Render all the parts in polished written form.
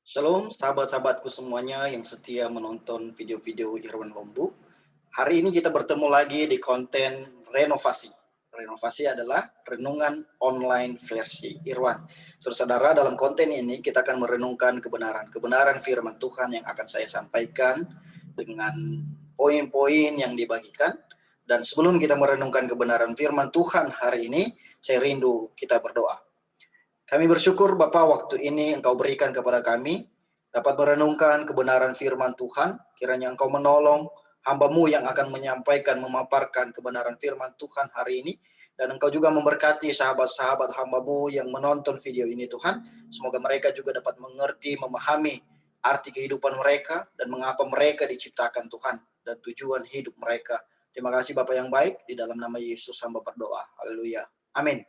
Shalom sahabat-sahabatku semuanya yang setia menonton video-video Irwan Lombu. Hari ini kita bertemu lagi di konten renovasi. Renovasi adalah renungan online versi Irwan. Saudara-saudara, dalam konten ini kita akan merenungkan kebenaran firman Tuhan yang akan saya sampaikan dengan poin-poin yang dibagikan. Dan sebelum kita merenungkan kebenaran firman Tuhan hari ini, saya rindu kita berdoa. Kami bersyukur Bapa, waktu ini Engkau berikan kepada kami dapat merenungkan kebenaran firman Tuhan. Kiranya Engkau menolong hamba-Mu yang akan menyampaikan, memaparkan kebenaran firman Tuhan hari ini. Dan Engkau juga memberkati sahabat-sahabat hamba-Mu yang menonton video ini Tuhan. Semoga mereka juga dapat mengerti, memahami arti kehidupan mereka dan mengapa mereka diciptakan Tuhan dan tujuan hidup mereka. Terima kasih Bapa yang baik, di dalam nama Yesus hamba berdoa. Haleluya. Amin.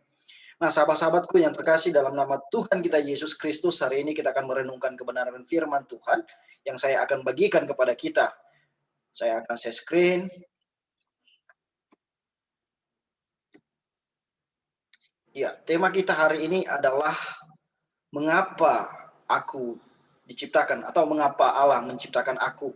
Nah, sahabat-sahabatku yang terkasih, dalam nama Tuhan kita Yesus Kristus, hari ini kita akan merenungkan kebenaran firman Tuhan yang saya akan bagikan kepada kita. Saya akan share screen. Ya, tema kita hari ini adalah mengapa aku diciptakan atau mengapa Allah menciptakan aku.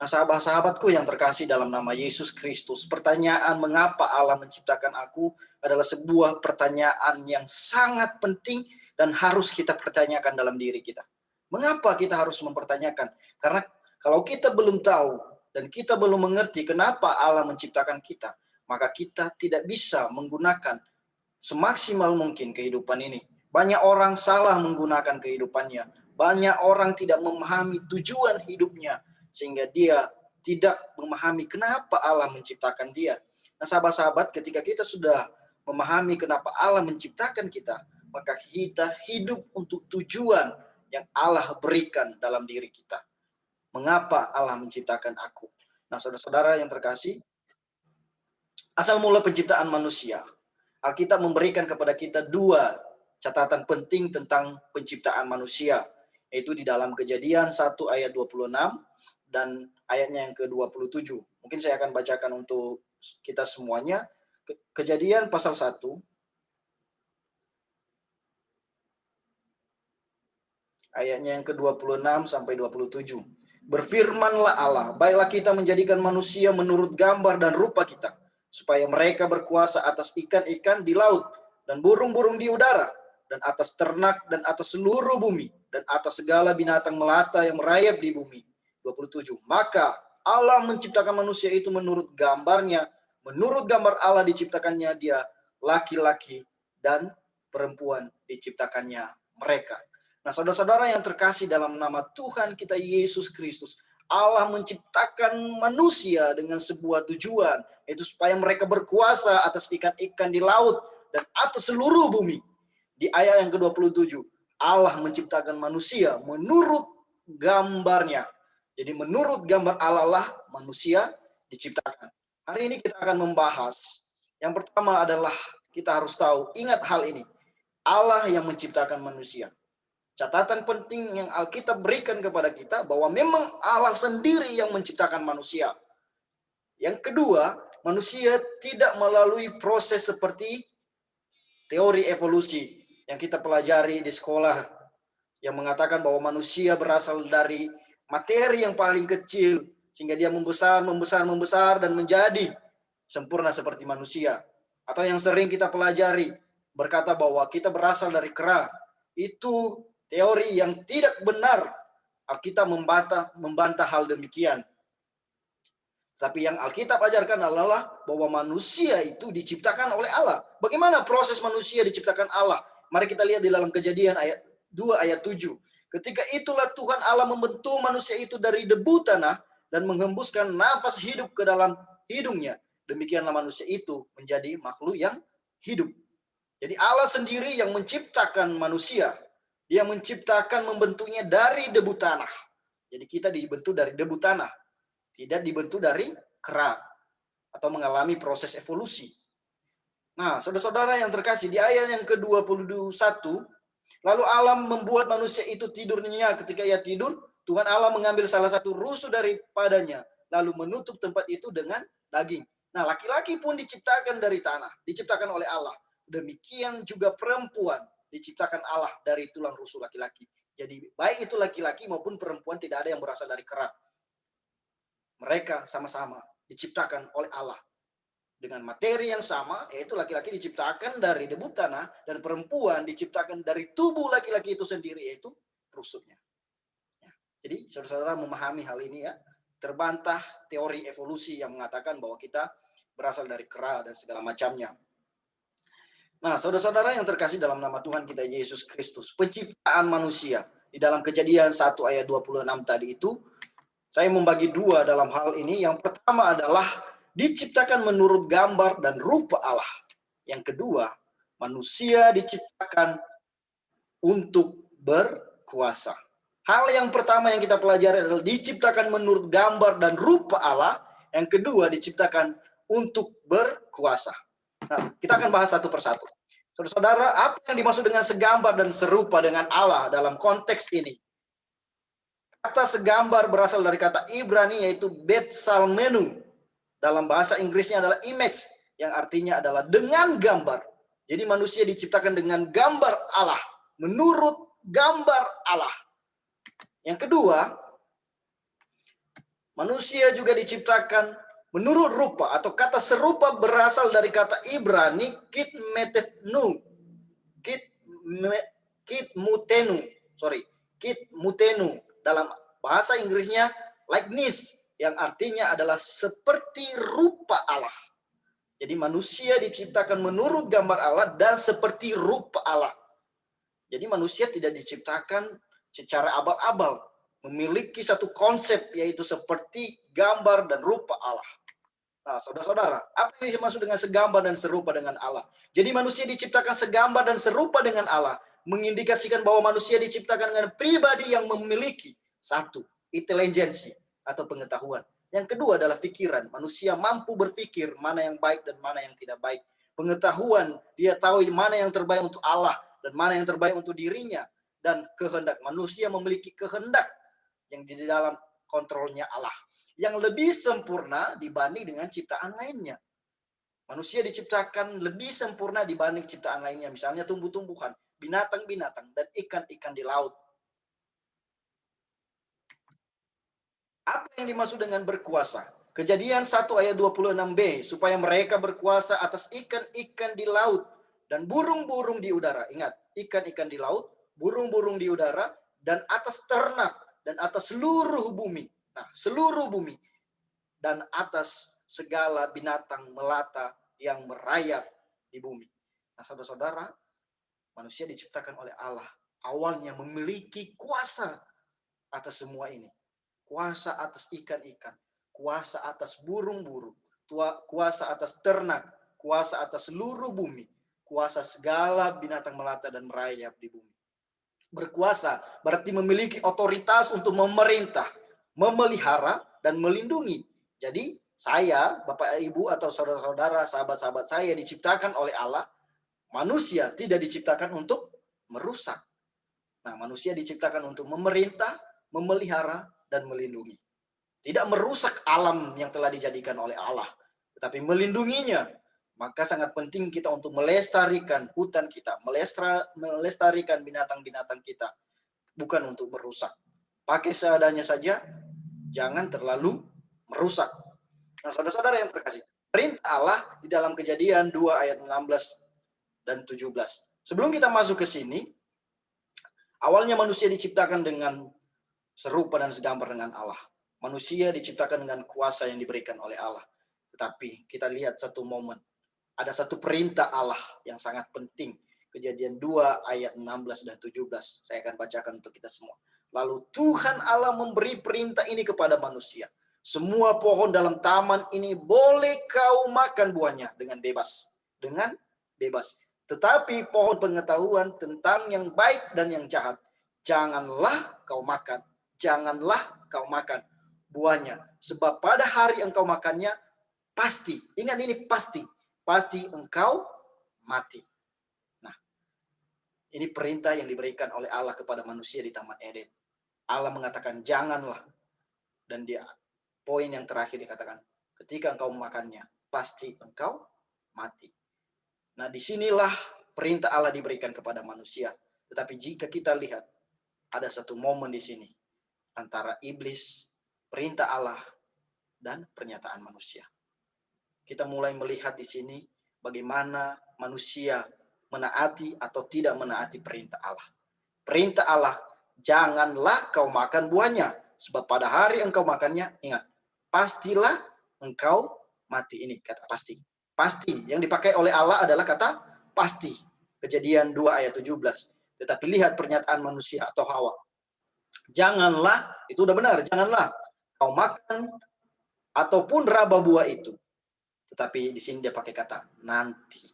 Nah, sahabat-sahabatku yang terkasih dalam nama Yesus Kristus, pertanyaan mengapa Allah menciptakan aku adalah sebuah pertanyaan yang sangat penting dan harus kita pertanyakan dalam diri kita. Mengapa kita harus mempertanyakan? Karena kalau kita belum tahu dan kita belum mengerti kenapa Allah menciptakan kita, maka kita tidak bisa menggunakan semaksimal mungkin kehidupan ini. Banyak orang salah menggunakan kehidupannya. Banyak orang tidak memahami tujuan hidupnya, sehingga dia tidak memahami kenapa Allah menciptakan dia. Nah, sahabat-sahabat, ketika kita sudah memahami kenapa Allah menciptakan kita, maka kita hidup untuk tujuan yang Allah berikan dalam diri kita. Mengapa Allah menciptakan aku? Nah, saudara-saudara yang terkasih, asal mula penciptaan manusia, Alkitab memberikan kepada kita dua catatan penting tentang penciptaan manusia, yaitu di dalam Kejadian 1 ayat 26 dan ayatnya yang ke-27. Mungkin saya akan bacakan untuk kita semuanya. Kejadian pasal 1 ayatnya yang ke-26 sampai 27. Berfirmanlah Allah, baiklah kita menjadikan manusia menurut gambar dan rupa kita, supaya mereka berkuasa atas ikan-ikan di laut dan burung-burung di udara, dan atas ternak dan atas seluruh bumi, dan atas segala binatang melata yang merayap di bumi. 27. Maka Allah menciptakan manusia itu menurut gambarnya, menurut gambar Allah diciptakannya dia, laki-laki dan perempuan diciptakannya mereka. Nah, saudara-saudara yang terkasih dalam nama Tuhan kita Yesus Kristus, Allah menciptakan manusia dengan sebuah tujuan, yaitu supaya mereka berkuasa atas ikan-ikan di laut dan atas seluruh bumi. Di ayat yang ke-27, Allah menciptakan manusia menurut gambarnya. Jadi menurut gambar Allah lah manusia diciptakan. Hari ini kita akan membahas, yang pertama adalah kita harus tahu, ingat hal ini, Allah yang menciptakan manusia. Catatan penting yang Alkitab berikan kepada kita bahwa memang Allah sendiri yang menciptakan manusia. Yang kedua, manusia tidak melalui proses seperti teori evolusi yang kita pelajari di sekolah, yang mengatakan bahwa manusia berasal dari materi yang paling kecil sehingga dia membesar dan menjadi sempurna seperti manusia. Atau yang sering kita pelajari berkata bahwa kita berasal dari kera. Itu teori yang tidak benar. Alkitab membantah hal demikian. Tapi yang Alkitab ajarkan adalah bahwa manusia itu diciptakan oleh Allah. Bagaimana proses manusia diciptakan Allah? Mari kita lihat di dalam Kejadian ayat 2 ayat 7. Ketika itulah Tuhan Allah membentuk manusia itu dari debu tanah dan menghembuskan nafas hidup ke dalam hidungnya. Demikianlah manusia itu menjadi makhluk yang hidup. Jadi Allah sendiri yang menciptakan manusia. Dia menciptakan, membentuknya dari debu tanah. Jadi kita dibentuk dari debu tanah. Tidak dibentuk dari kera atau mengalami proses evolusi. Nah, saudara-saudara yang terkasih, di ayat yang ke-21, lalu Allah membuat manusia itu tidur nyenyak. Ketika ia tidur, Tuhan Allah mengambil salah satu rusuk daripadanya, lalu menutup tempat itu dengan daging. Nah, laki-laki pun diciptakan dari tanah, diciptakan oleh Allah. Demikian juga perempuan diciptakan Allah dari tulang rusuk laki-laki. Jadi baik itu laki-laki maupun perempuan tidak ada yang berasal dari kera. Mereka sama-sama diciptakan oleh Allah dengan materi yang sama, yaitu laki-laki diciptakan dari debu tanah dan perempuan diciptakan dari tubuh laki-laki itu sendiri, yaitu rusuknya. Ya. Jadi saudara-saudara memahami hal ini ya, terbantah teori evolusi yang mengatakan bahwa kita berasal dari kera dan segala macamnya. Nah, saudara-saudara yang terkasih dalam nama Tuhan kita Yesus Kristus, penciptaan manusia di dalam Kejadian 1 ayat 26 tadi itu, saya membagi dua dalam hal ini. Yang pertama adalah diciptakan menurut gambar dan rupa Allah. Yang kedua, manusia diciptakan untuk berkuasa. Hal yang pertama yang kita pelajari adalah diciptakan menurut gambar dan rupa Allah. Yang kedua, diciptakan untuk berkuasa. Nah, kita akan bahas satu persatu. Saudara-saudara, apa yang dimaksud dengan segambar dan serupa dengan Allah dalam konteks ini? Kata segambar berasal dari kata Ibrani yaitu betsalmenu. Dalam bahasa Inggrisnya adalah image, yang artinya adalah dengan gambar. Jadi manusia diciptakan dengan gambar Allah, menurut gambar Allah. Yang kedua, manusia juga diciptakan menurut rupa, atau kata serupa berasal dari kata Ibrani kitmetesnu, kitmutenu. Dalam bahasa Inggrisnya likeness, yang artinya adalah seperti rupa Allah. Jadi manusia diciptakan menurut gambar Allah dan seperti rupa Allah. Jadi manusia tidak diciptakan secara abal-abal, memiliki satu konsep yaitu seperti gambar dan rupa Allah. Nah, saudara-saudara, apa yang dimaksud dengan segambar dan serupa dengan Allah? Jadi manusia diciptakan segambar dan serupa dengan Allah, mengindikasikan bahwa manusia diciptakan dengan pribadi yang memiliki satu, intelijensi atau pengetahuan. Yang kedua adalah pikiran. Manusia mampu berpikir mana yang baik dan mana yang tidak baik. Pengetahuan, dia tahu mana yang terbaik untuk Allah dan mana yang terbaik untuk dirinya. Dan kehendak, manusia memiliki kehendak yang di dalam kontrolnya Allah, yang lebih sempurna dibanding dengan ciptaan lainnya. Manusia diciptakan lebih sempurna dibanding ciptaan lainnya, misalnya tumbuh-tumbuhan, binatang-binatang, dan ikan-ikan di laut. Apa yang dimaksud dengan berkuasa? Kejadian 1 ayat 26b, supaya mereka berkuasa atas ikan-ikan di laut dan burung-burung di udara. Ingat, ikan-ikan di laut, burung-burung di udara, dan atas ternak, dan atas seluruh bumi. Nah, seluruh bumi, dan atas segala binatang melata yang merayap di bumi. Nah, saudara-saudara, manusia diciptakan oleh Allah. Awalnya memiliki kuasa atas semua ini. Kuasa atas ikan-ikan, kuasa atas burung-burung, kuasa atas ternak, kuasa atas seluruh bumi, kuasa segala binatang melata dan merayap di bumi. Berkuasa berarti memiliki otoritas untuk memerintah, memelihara, dan melindungi. Jadi saya, Bapak Ibu atau saudara-saudara, sahabat-sahabat saya diciptakan oleh Allah. Manusia tidak diciptakan untuk merusak. Nah, manusia diciptakan untuk memerintah, memelihara, dan melindungi. Tidak merusak alam yang telah dijadikan oleh Allah, tetapi melindunginya. Maka sangat penting kita untuk melestarikan hutan kita, melestarikan binatang-binatang kita, bukan untuk merusak. Pakai seadanya saja, jangan terlalu merusak. Nah, saudara-saudara yang terkasih, perintah Allah di dalam Kejadian 2 ayat 16 dan 17. Sebelum kita masuk ke sini, awalnya manusia diciptakan dengan serupa dan segambar dengan Allah. Manusia diciptakan dengan kuasa yang diberikan oleh Allah. Tetapi kita lihat satu momen. Ada satu perintah Allah yang sangat penting. Kejadian 2 ayat 16 dan 17. Saya akan bacakan untuk kita semua. Lalu Tuhan Allah memberi perintah ini kepada manusia. Semua pohon dalam taman ini boleh kau makan buahnya dengan bebas. Dengan bebas. Tetapi pohon pengetahuan tentang yang baik dan yang jahat, janganlah kau makan. Janganlah kau makan buahnya. Sebab pada hari engkau makannya, pasti, ingat ini pasti engkau mati. Nah, ini perintah yang diberikan oleh Allah kepada manusia di Taman Eden. Allah mengatakan janganlah. Dan dia poin yang terakhir dikatakan, ketika engkau memakannya, pasti engkau mati. Nah, disinilah perintah Allah diberikan kepada manusia. Tetapi jika kita lihat, ada satu momen di sini antara iblis, perintah Allah, dan pernyataan manusia. Kita mulai melihat di sini bagaimana manusia menaati atau tidak menaati perintah Allah. Perintah Allah, janganlah kau makan buahnya, sebab pada hari engkau makannya, ingat, pastilah engkau mati. Ini kata pasti. Pasti, yang dipakai oleh Allah adalah kata pasti. Kejadian 2 ayat 17. Tetapi lihat pernyataan manusia atau Hawa. Janganlah, itu udah benar, janganlah kau makan ataupun raba buah itu. Tetapi di sini dia pakai kata nanti.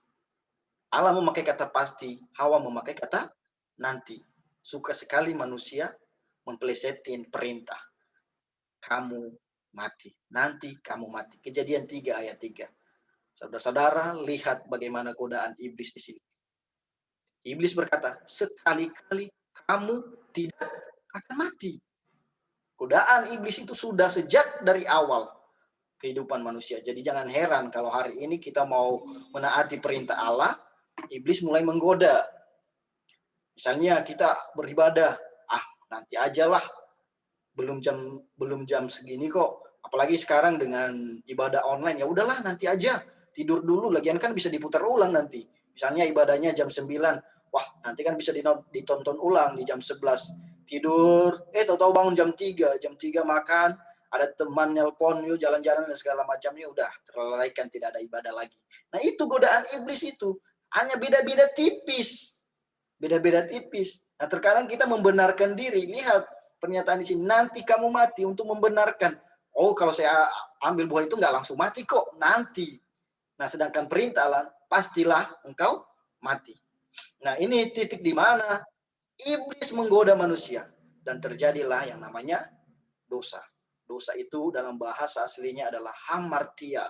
Allah memakai kata pasti, Hawa memakai kata nanti. Suka sekali manusia memplesetin perintah. Kamu mati, nanti kamu mati. Kejadian 3 ayat 3. Saudara-saudara, lihat bagaimana godaan iblis di sini. Iblis berkata, sekali-kali kamu tidak akan mati. Godaan iblis itu sudah sejak dari awal kehidupan manusia. Jadi jangan heran kalau hari ini kita mau menaati perintah Allah, iblis mulai menggoda. Misalnya kita beribadah, nanti ajalah, belum jam segini kok. Apalagi sekarang dengan ibadah online, ya udahlah nanti aja, tidur dulu, lagian kan bisa diputar ulang nanti. Misalnya ibadahnya jam 9, wah nanti kan bisa ditonton ulang di jam 11. Tidur, tahu-tahu bangun jam 3 makan, ada teman nelpon, yuk jalan-jalan dan segala macamnya, udah terlalaikan, tidak ada ibadah lagi. Nah itu godaan iblis itu, hanya beda-beda tipis. Beda-beda tipis. Nah terkadang kita membenarkan diri, lihat pernyataan di sini, nanti kamu mati, untuk membenarkan. Oh kalau saya ambil buah itu nggak langsung mati kok, nanti. Nah sedangkan perintah Allah, pastilah engkau mati. Nah ini titik di mana iblis menggoda manusia. Dan terjadilah yang namanya dosa. Dosa itu dalam bahasa aslinya adalah hamartia,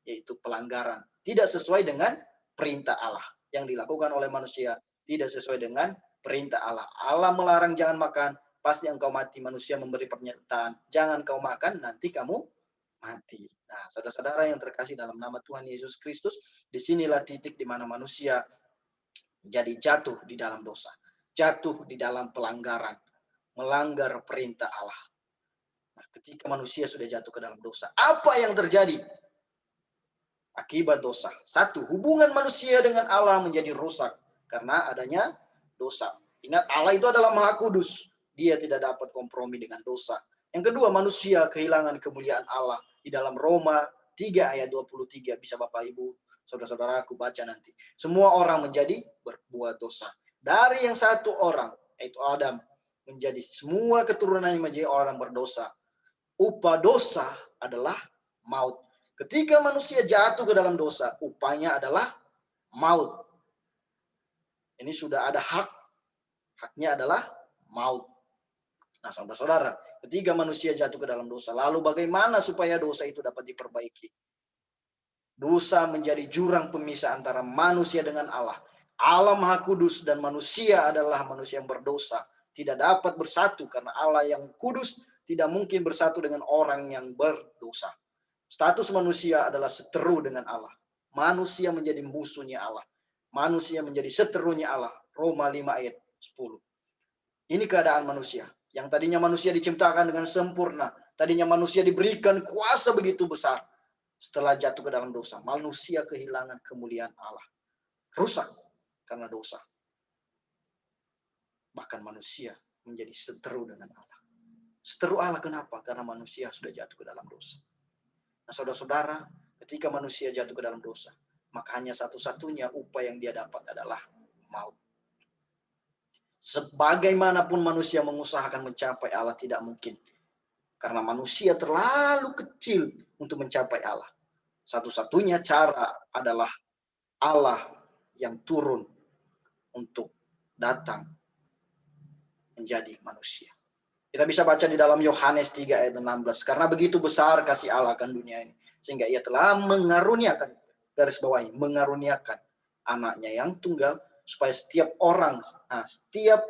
yaitu pelanggaran. Tidak sesuai dengan perintah Allah. Yang dilakukan oleh manusia tidak sesuai dengan perintah Allah. Allah melarang jangan makan, pasti engkau mati. Manusia memberi pernyataan, jangan kau makan, nanti kamu mati. Nah, saudara-saudara yang terkasih dalam nama Tuhan Yesus Kristus, disinilah titik di mana manusia jadi jatuh di dalam dosa, jatuh di dalam pelanggaran, melanggar perintah Allah. Nah, ketika manusia sudah jatuh ke dalam dosa, apa yang terjadi? Akibat dosa. Satu, hubungan manusia dengan Allah menjadi rusak karena adanya dosa. Ingat, Allah itu adalah Maha Kudus. Dia tidak dapat kompromi dengan dosa. Yang kedua, manusia kehilangan kemuliaan Allah. Di dalam Roma 3 ayat 23, bisa Bapak Ibu, saudara-saudaraku baca nanti. Semua orang menjadi berbuat dosa. Dari yang satu orang, yaitu Adam, menjadi semua keturunannya menjadi orang berdosa. Upah dosa adalah maut. Ketika manusia jatuh ke dalam dosa, upahnya adalah maut. Ini sudah ada haknya adalah maut. Nah, saudara-saudara, ketika manusia jatuh ke dalam dosa, lalu bagaimana supaya dosa itu dapat diperbaiki? Dosa menjadi jurang pemisah antara manusia dengan Allah. Allah Maha Kudus dan manusia adalah manusia yang berdosa. Tidak dapat bersatu karena Allah yang kudus tidak mungkin bersatu dengan orang yang berdosa. Status manusia adalah seteru dengan Allah. Manusia menjadi musuhnya Allah. Manusia menjadi seterunya Allah. Roma 5 ayat 10. Ini keadaan manusia. Yang tadinya manusia diciptakan dengan sempurna. Tadinya manusia diberikan kuasa begitu besar. Setelah jatuh ke dalam dosa, manusia kehilangan kemuliaan Allah. Rusak karena dosa. Bahkan manusia menjadi seteru dengan Allah. Seteru Allah kenapa? Karena manusia sudah jatuh ke dalam dosa. Nah, saudara-saudara, ketika manusia jatuh ke dalam dosa, maka hanya satu-satunya upah yang dia dapat adalah maut. Sebagaimanapun manusia mengusahakan mencapai Allah, tidak mungkin. Karena manusia terlalu kecil untuk mencapai Allah. Satu-satunya cara adalah Allah yang turun untuk datang menjadi manusia. Kita bisa baca di dalam Yohanes 3 ayat 16. Karena begitu besar kasih Allah akan dunia ini, sehingga ia telah mengaruniakan, garis bawahi, mengaruniakan anaknya yang tunggal, supaya setiap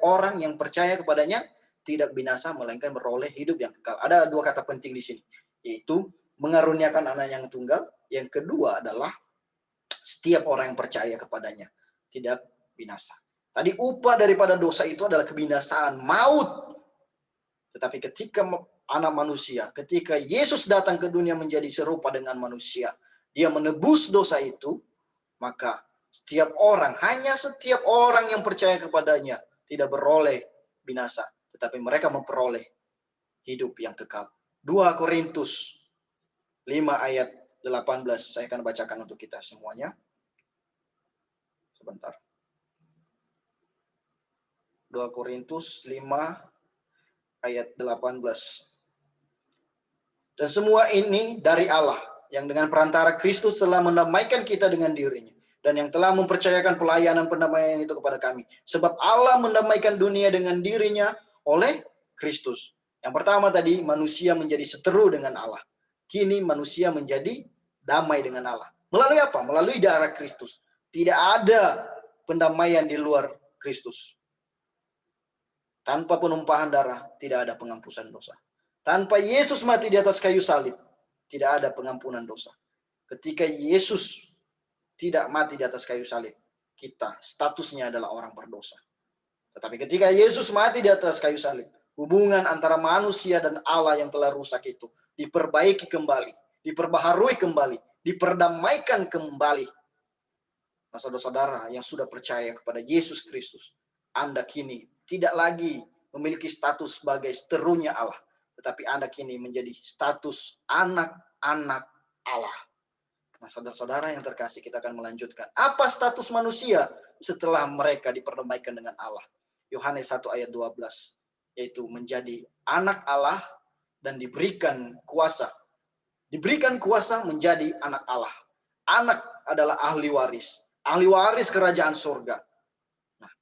orang yang percaya kepadanya tidak binasa, melainkan beroleh hidup yang kekal. Ada dua kata penting di sini, yaitu mengaruniakan anak yang tunggal. Yang kedua adalah setiap orang yang percaya kepadanya tidak binasa. Tadi upah daripada dosa itu adalah kebinasaan, maut. Tetapi ketika anak manusia, ketika Yesus datang ke dunia menjadi serupa dengan manusia, dia menebus dosa itu, maka setiap orang, hanya setiap orang yang percaya kepadanya tidak beroleh binasa, tetapi mereka memperoleh hidup yang kekal. 2 Korintus 5 ayat 18, saya akan bacakan untuk kita semuanya. Sebentar. 2 Korintus 5 ayat 18. Dan semua ini dari Allah, yang dengan perantara Kristus telah mendamaikan kita dengan dirinya, dan yang telah mempercayakan pelayanan pendamaian itu kepada kami. Sebab Allah mendamaikan dunia dengan dirinya oleh Kristus. Yang pertama tadi, manusia menjadi seteru dengan Allah. Kini manusia menjadi damai dengan Allah. Melalui apa? Melalui darah Kristus. Tidak ada pendamaian di luar Kristus. Tanpa penumpahan darah, tidak ada penghampusan dosa. Tanpa Yesus mati di atas kayu salib, tidak ada pengampunan dosa. Ketika Yesus tidak mati di atas kayu salib, kita statusnya adalah orang berdosa. Tetapi ketika Yesus mati di atas kayu salib, hubungan antara manusia dan Allah yang telah rusak itu diperbaiki kembali, diperbaharui kembali, diperdamaikan kembali. Nah, saudara-saudara yang sudah percaya kepada Yesus Kristus, Anda kini tidak lagi memiliki status sebagai seterunya Allah, tetapi Anda kini menjadi status anak-anak Allah. Nah, saudara-saudara yang terkasih, kita akan melanjutkan. Apa status manusia setelah mereka diperdamaikan dengan Allah? Yohanes 1 ayat 12, yaitu menjadi anak Allah dan diberikan kuasa. Diberikan kuasa menjadi anak Allah. Anak adalah ahli waris kerajaan surga. Nah,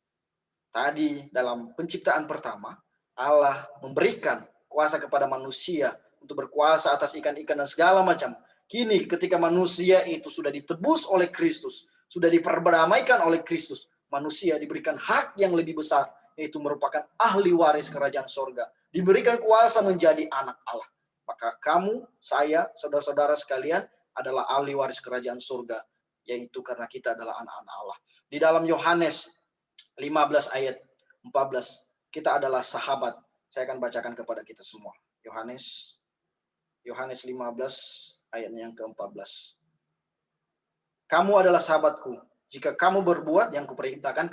tadi dalam penciptaan pertama, Allah memberikan kuasa kepada manusia untuk berkuasa atas ikan-ikan dan segala macam. Kini ketika manusia itu sudah ditebus oleh Kristus, sudah diperdamaikan oleh Kristus, manusia diberikan hak yang lebih besar, yaitu merupakan ahli waris kerajaan surga. Diberikan kuasa menjadi anak Allah. Maka kamu, saya, saudara-saudara sekalian adalah ahli waris kerajaan surga, yaitu karena kita adalah anak-anak Allah. Di dalam Yohanes 15 ayat 14, kita adalah sahabat. Saya akan bacakan kepada kita semua. Yohanes 15 ayatnya yang ke-14. Kamu adalah sahabatku jika kamu berbuat yang kuperintahkan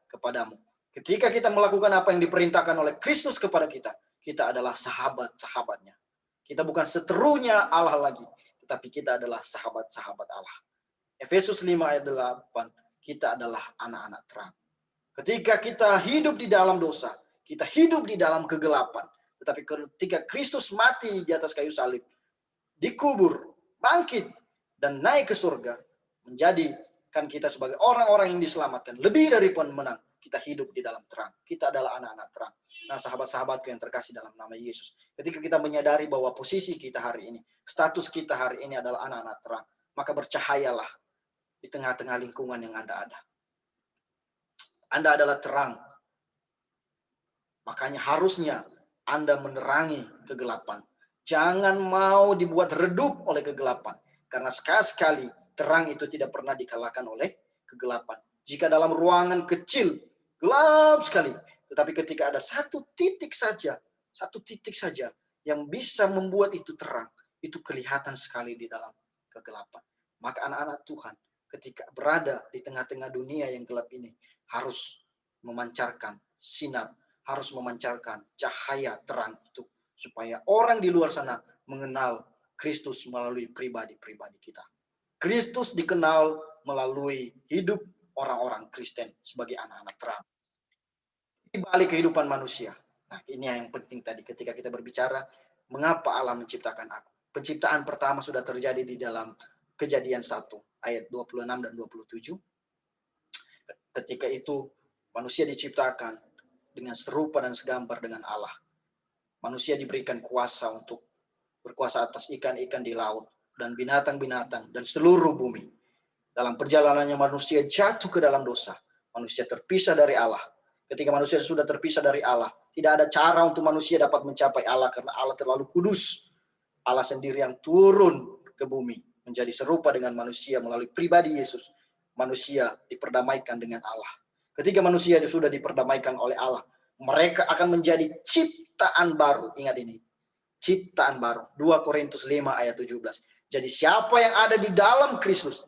kepadamu. Ketika kita melakukan apa yang diperintahkan oleh Kristus kepada kita, kita adalah sahabat-sahabatnya. Kita bukan seterunya Allah lagi, tetapi kita adalah sahabat-sahabat Allah. Efesus 5 ayat 8, kita adalah anak-anak terang. Ketika kita hidup di dalam dosa, kita hidup di dalam kegelapan. Tetapi ketika Kristus mati di atas kayu salib, dikubur, bangkit, dan naik ke surga, menjadikan kita sebagai orang-orang yang diselamatkan. Lebih dari pemenang, kita hidup di dalam terang. Kita adalah anak-anak terang. Nah, sahabat-sahabatku yang terkasih dalam nama Yesus, ketika kita menyadari bahwa posisi kita hari ini, status kita hari ini adalah anak-anak terang, maka bercahayalah di tengah-tengah lingkungan yang Anda ada. Anda adalah terang. Makanya harusnya Anda menerangi kegelapan. Jangan mau dibuat redup oleh kegelapan. Karena sekali-sekali terang itu tidak pernah dikalahkan oleh kegelapan. Jika dalam ruangan kecil, gelap sekali. Tetapi ketika ada satu titik saja yang bisa membuat itu terang, itu kelihatan sekali di dalam kegelapan. Maka anak-anak Tuhan ketika berada di tengah-tengah dunia yang gelap ini harus memancarkan sinar, harus memancarkan cahaya terang itu, supaya orang di luar sana mengenal Kristus melalui pribadi-pribadi kita. Kristus dikenal melalui hidup orang-orang Kristen sebagai anak-anak terang. Di balik kehidupan manusia. Nah, ini yang penting tadi ketika kita berbicara mengapa Allah menciptakan aku. Penciptaan pertama sudah terjadi di dalam Kejadian 1 ayat 26 dan 27. Ketika itu manusia diciptakan dengan serupa dan segambar dengan Allah. Manusia diberikan kuasa untuk berkuasa atas ikan-ikan di laut dan binatang-binatang dan seluruh bumi. Dalam perjalanannya manusia jatuh ke dalam dosa. Manusia terpisah dari Allah. Ketika manusia sudah terpisah dari Allah, tidak ada cara untuk manusia dapat mencapai Allah karena Allah terlalu kudus. Allah sendiri yang turun ke bumi menjadi serupa dengan manusia melalui pribadi Yesus. Manusia diperdamaikan dengan Allah. Ketika manusia sudah diperdamaikan oleh Allah, mereka akan menjadi ciptaan baru. Ingat ini, ciptaan baru. 2 Korintus 5 ayat 17. Jadi siapa yang ada di dalam Kristus,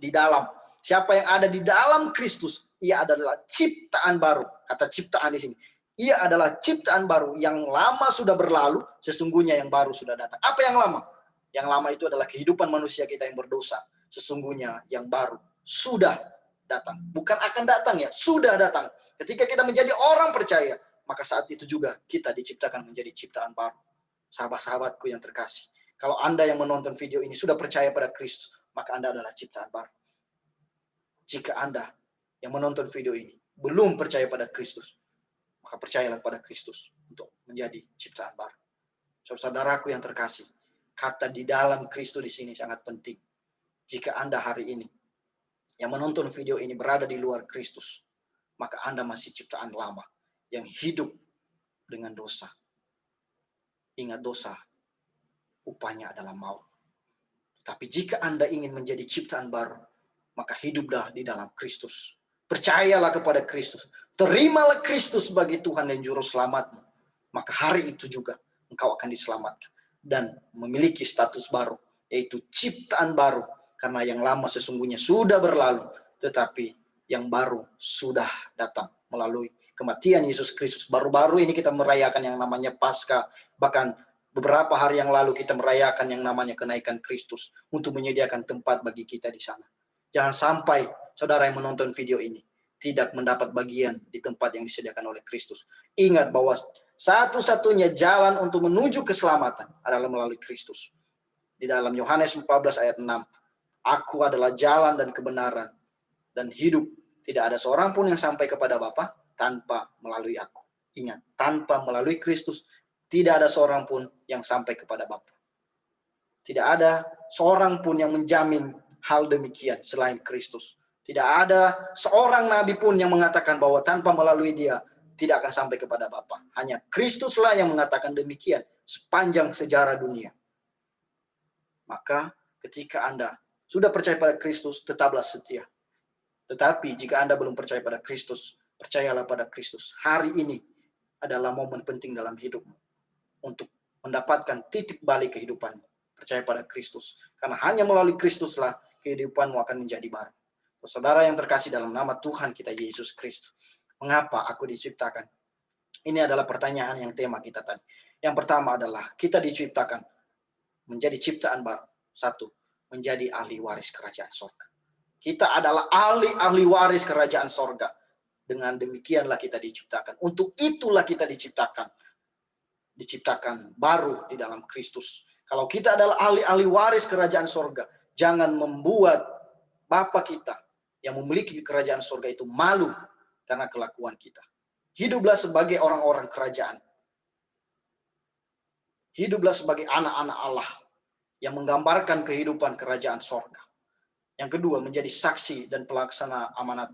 siapa yang ada di dalam Kristus, ia adalah ciptaan baru. Kata ciptaan di sini, ia adalah ciptaan baru. Yang lama sudah berlalu, sesungguhnya yang baru sudah datang. Apa yang lama? Yang lama itu adalah kehidupan manusia kita yang berdosa. Sesungguhnya yang baru sudah datang. Bukan akan datang ya, sudah datang. Ketika kita menjadi orang percaya, maka saat itu juga kita diciptakan menjadi ciptaan baru. Sahabat-sahabatku yang terkasih, kalau Anda yang menonton video ini sudah percaya pada Kristus, maka Anda adalah ciptaan baru. Jika Anda yang menonton video ini belum percaya pada Kristus, maka percayalah pada Kristus untuk menjadi ciptaan baru. Saudaraku yang terkasih, kata di dalam Kristus di sini sangat penting. Jika Anda hari ini yang menonton video ini berada di luar Kristus, maka Anda masih ciptaan lama yang hidup dengan dosa. Ingat, dosa upahnya adalah maut. Tapi jika Anda ingin menjadi ciptaan baru, maka hiduplah di dalam Kristus. Percayalah kepada Kristus. Terimalah Kristus sebagai Tuhan dan Juru Selamatmu. Maka hari itu juga engkau akan diselamatkan dan memiliki status baru, yaitu ciptaan baru. Karena yang lama sesungguhnya sudah berlalu, tetapi yang baru sudah datang melalui kematian Yesus Kristus. Baru-baru ini kita merayakan yang namanya Paskah. Bahkan beberapa hari yang lalu kita merayakan yang namanya kenaikan Kristus untuk menyediakan tempat bagi kita di sana. Jangan sampai saudara yang menonton video ini tidak mendapat bagian di tempat yang disediakan oleh Kristus. Ingat bahwa satu-satunya jalan untuk menuju keselamatan adalah melalui Kristus. Di dalam Yohanes 14 ayat 6, Aku adalah jalan dan kebenaran dan hidup. Tidak ada seorang pun yang sampai kepada Bapa tanpa melalui aku. Ingat, tanpa melalui Kristus, tidak ada seorang pun yang sampai kepada Bapa. Tidak ada seorang pun yang menjamin hal demikian selain Kristus. Tidak ada seorang nabi pun yang mengatakan bahwa tanpa melalui dia tidak akan sampai kepada Bapa. Hanya Kristuslah yang mengatakan demikian sepanjang sejarah dunia. Maka ketika Anda sudah percaya pada Kristus, tetaplah setia. Tetapi jika Anda belum percaya pada Kristus, percayalah pada Kristus. Hari ini adalah momen penting dalam hidupmu untuk mendapatkan titik balik kehidupanmu. Percaya pada Kristus. Karena hanya melalui Kristuslah kehidupanmu akan menjadi baru. Saudara yang terkasih dalam nama Tuhan kita Yesus Kristus. Mengapa aku diciptakan? Ini adalah pertanyaan yang tema kita tadi. Yang pertama adalah kita diciptakan menjadi ciptaan baru. Satu, menjadi ahli waris kerajaan sorga. Kita adalah ahli waris kerajaan sorga. Dengan demikianlah kita diciptakan. Untuk itulah kita diciptakan. Diciptakan baru di dalam Kristus. Kalau kita adalah ahli waris kerajaan sorga, jangan membuat Bapa kita yang memiliki kerajaan sorga itu malu karena kelakuan kita. Hiduplah sebagai orang-orang kerajaan. Hiduplah sebagai anak-anak Allah yang menggambarkan kehidupan kerajaan sorga. Yang kedua, menjadi saksi dan pelaksana amanat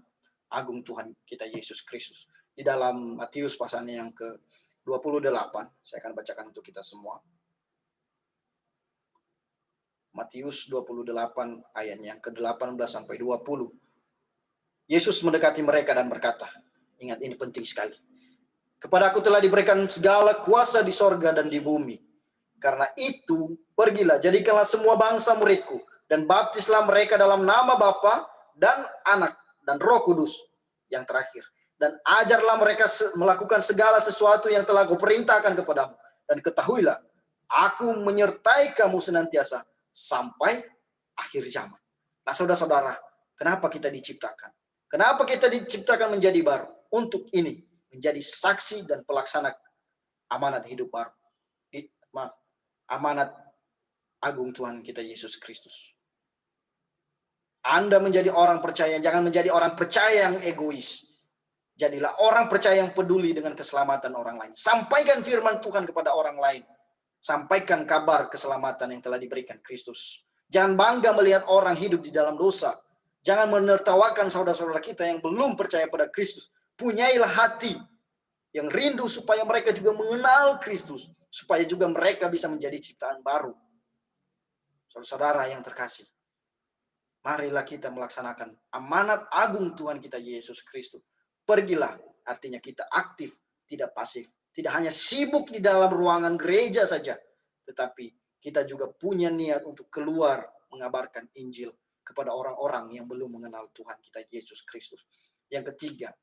agung Tuhan kita Yesus Kristus. Di dalam Matius pasalnya yang ke-28, saya akan bacakan untuk kita semua. Matius 28 ayatnya yang ke-18 sampai 20. Yesus mendekati mereka dan berkata, ingat ini penting sekali. Kepadaku telah diberikan segala kuasa di sorga dan di bumi. Karena itu, pergilah, jadikanlah semua bangsa muridku, dan baptislah mereka dalam nama Bapa dan Anak dan Roh Kudus yang terakhir. Dan ajarlah mereka melakukan segala sesuatu yang telah kuperintahkan kepadamu. Dan ketahuilah, aku menyertai kamu senantiasa sampai akhir zaman. Nah, saudara-saudara, kenapa kita diciptakan? Kenapa kita diciptakan menjadi baru? Untuk ini, menjadi saksi dan pelaksana amanat hidup baru. Amanat agung Tuhan kita Yesus Kristus. Anda menjadi orang percaya, jangan menjadi orang percaya yang egois. Jadilah orang percaya yang peduli dengan keselamatan orang lain. Sampaikan firman Tuhan kepada orang lain. Sampaikan kabar keselamatan yang telah diberikan Kristus. Jangan bangga melihat orang hidup di dalam dosa. Jangan menertawakan saudara-saudara kita yang belum percaya pada Kristus. Punyailah hati yang rindu supaya mereka juga mengenal Kristus. Supaya juga mereka bisa menjadi ciptaan baru. Saudara-saudara yang terkasih, marilah kita melaksanakan amanat agung Tuhan kita Yesus Kristus. Pergilah, artinya kita aktif, tidak pasif. Tidak hanya sibuk di dalam ruangan gereja saja, tetapi kita juga punya niat untuk keluar mengabarkan Injil kepada orang-orang yang belum mengenal Tuhan kita Yesus Kristus. Yang ketiga,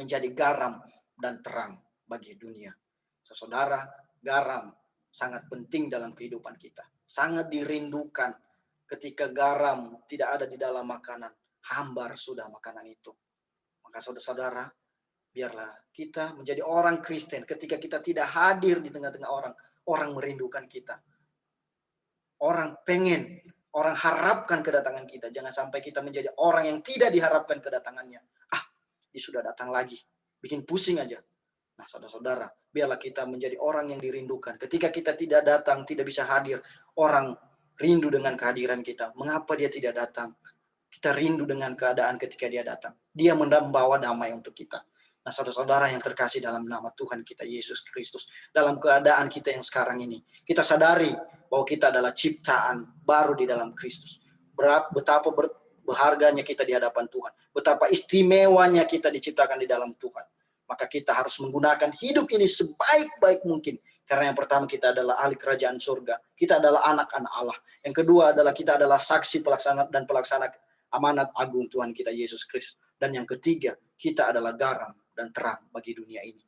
menjadi garam dan terang bagi dunia. Saudara, garam sangat penting dalam kehidupan kita. Sangat dirindukan. Ketika garam tidak ada di dalam makanan, hambar sudah makanan itu. Maka saudara-saudara, biarlah kita menjadi orang Kristen. Ketika kita tidak hadir di tengah-tengah orang, orang merindukan kita. Orang pengen, orang harapkan kedatangan kita. Jangan sampai kita menjadi orang yang tidak diharapkan kedatangannya. Dia sudah datang lagi. Bikin pusing aja. Nah, saudara-saudara, biarlah kita menjadi orang yang dirindukan. Ketika kita tidak datang, tidak bisa hadir, orang rindu dengan kehadiran kita. Mengapa dia tidak datang? Kita rindu dengan keadaan ketika dia datang. Dia membawa damai untuk kita. Nah, saudara-saudara yang terkasih dalam nama Tuhan kita Yesus Kristus, dalam keadaan kita yang sekarang ini, kita sadari bahwa kita adalah ciptaan baru di dalam Kristus. Betapa berharganya kita di hadapan Tuhan. Betapa istimewanya kita diciptakan di dalam Tuhan. Maka kita harus menggunakan hidup ini sebaik-baik mungkin. Karena yang pertama, kita adalah ahli kerajaan surga. Kita adalah anak-anak Allah. Yang kedua adalah kita adalah saksi pelaksana dan pelaksana amanat agung Tuhan kita Yesus Kristus. Dan yang ketiga, kita adalah garam dan terang bagi dunia ini.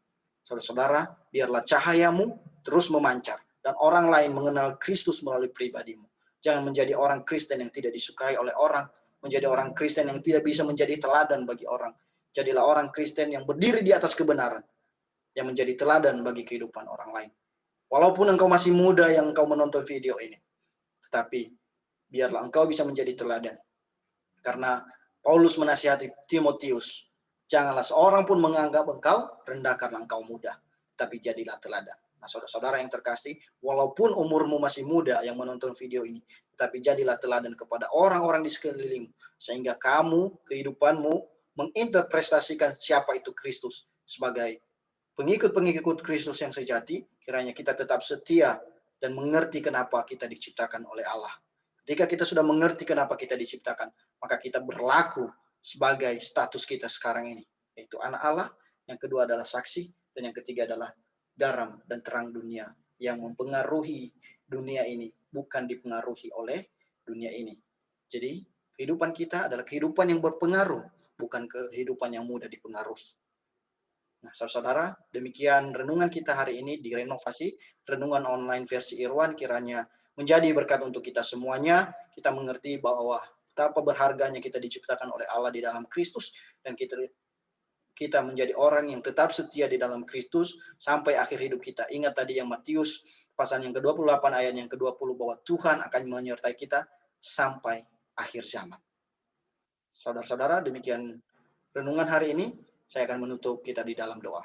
Saudara-saudara, biarlah cahayamu terus memancar dan orang lain mengenal Kristus melalui pribadimu. Jangan menjadi orang Kristen yang tidak disukai oleh orang, menjadi orang Kristen yang tidak bisa menjadi teladan bagi orang. Jadilah orang Kristen yang berdiri di atas kebenaran, yang menjadi teladan bagi kehidupan orang lain. Walaupun engkau masih muda yang engkau menonton video ini, tetapi biarlah engkau bisa menjadi teladan. Karena Paulus menasihati Timotius, janganlah seorang pun menganggap engkau rendah karena engkau muda, tapi jadilah teladan. Nah, saudara-saudara yang terkasih, walaupun umurmu masih muda yang menonton video ini, tapi jadilah teladan kepada orang-orang di sekelilingmu, sehingga kamu, kehidupanmu, menginterpretasikan siapa itu Kristus sebagai pengikut-pengikut Kristus yang sejati. Kiranya kita tetap setia dan mengerti kenapa kita diciptakan oleh Allah. Ketika kita sudah mengerti kenapa kita diciptakan, maka kita berlaku sebagai status kita sekarang ini, yaitu anak Allah. Yang kedua adalah saksi, dan yang ketiga adalah garam dan terang dunia yang mempengaruhi dunia ini, bukan dipengaruhi oleh dunia ini. Jadi kehidupan kita adalah kehidupan yang berpengaruh, bukan kehidupan yang mudah dipengaruhi. Nah, saudara, demikian renungan kita hari ini di Renovasi, renungan online versi Irwan. Kiranya menjadi berkat untuk kita semuanya. Kita mengerti bahwa betapa berharganya kita diciptakan oleh Allah di dalam Kristus, dan kita menjadi orang yang tetap setia di dalam Kristus sampai akhir hidup kita. Ingat tadi yang Matius pasal yang ke-28 ayat yang ke-20, bahwa Tuhan akan menyertai kita sampai akhir zaman. Saudara-saudara, demikian renungan hari ini. Saya akan menutup kita di dalam doa.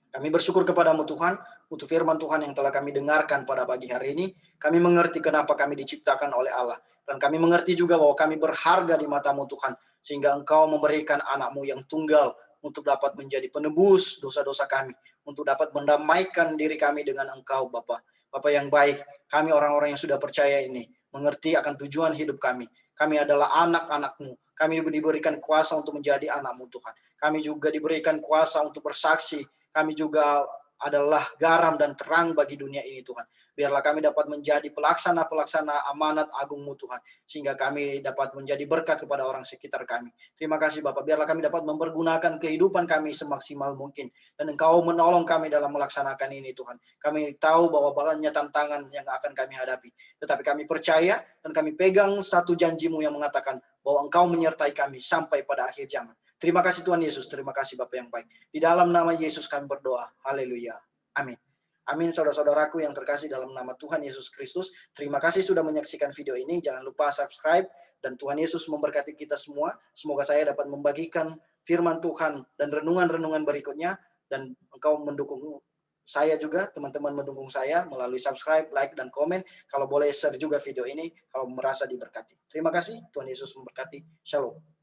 Kami bersyukur kepadamu Tuhan, untuk firman Tuhan yang telah kami dengarkan pada pagi hari ini. Kami mengerti kenapa kami diciptakan oleh Allah. Dan kami mengerti juga bahwa kami berharga di matamu Tuhan. Sehingga Engkau memberikan anakmu yang tunggal untuk dapat menjadi penebus dosa-dosa kami. Untuk dapat mendamaikan diri kami dengan Engkau Bapa. Bapa yang baik, kami orang-orang yang sudah percaya ini mengerti akan tujuan hidup kami. Kami adalah anak-anak-Mu. Kami diberikan kuasa untuk menjadi anak-Mu Tuhan. Kami juga diberikan kuasa untuk bersaksi. Kami juga adalah garam dan terang bagi dunia ini Tuhan. Biarlah kami dapat menjadi pelaksana-pelaksana amanat agung-Mu Tuhan. Sehingga kami dapat menjadi berkat kepada orang sekitar kami. Terima kasih Bapak. Biarlah kami dapat mempergunakan kehidupan kami semaksimal mungkin. Dan Engkau menolong kami dalam melaksanakan ini Tuhan. Kami tahu bahwa banyak tantangan yang akan kami hadapi. Tetapi kami percaya dan kami pegang satu janji-Mu yang mengatakan bahwa Engkau menyertai kami sampai pada akhir zaman. Terima kasih Tuhan Yesus, terima kasih Bapak yang baik. Di dalam nama Yesus kami berdoa. Haleluya. Amin. Amin saudara-saudaraku yang terkasih dalam nama Tuhan Yesus Kristus. Terima kasih sudah menyaksikan video ini. Jangan lupa subscribe dan Tuhan Yesus memberkati kita semua. Semoga saya dapat membagikan firman Tuhan dan renungan-renungan berikutnya. Dan engkau mendukung saya juga, teman-teman mendukung saya melalui subscribe, like, dan komen. Kalau boleh share juga video ini kalau merasa diberkati. Terima kasih, Tuhan Yesus memberkati. Shalom.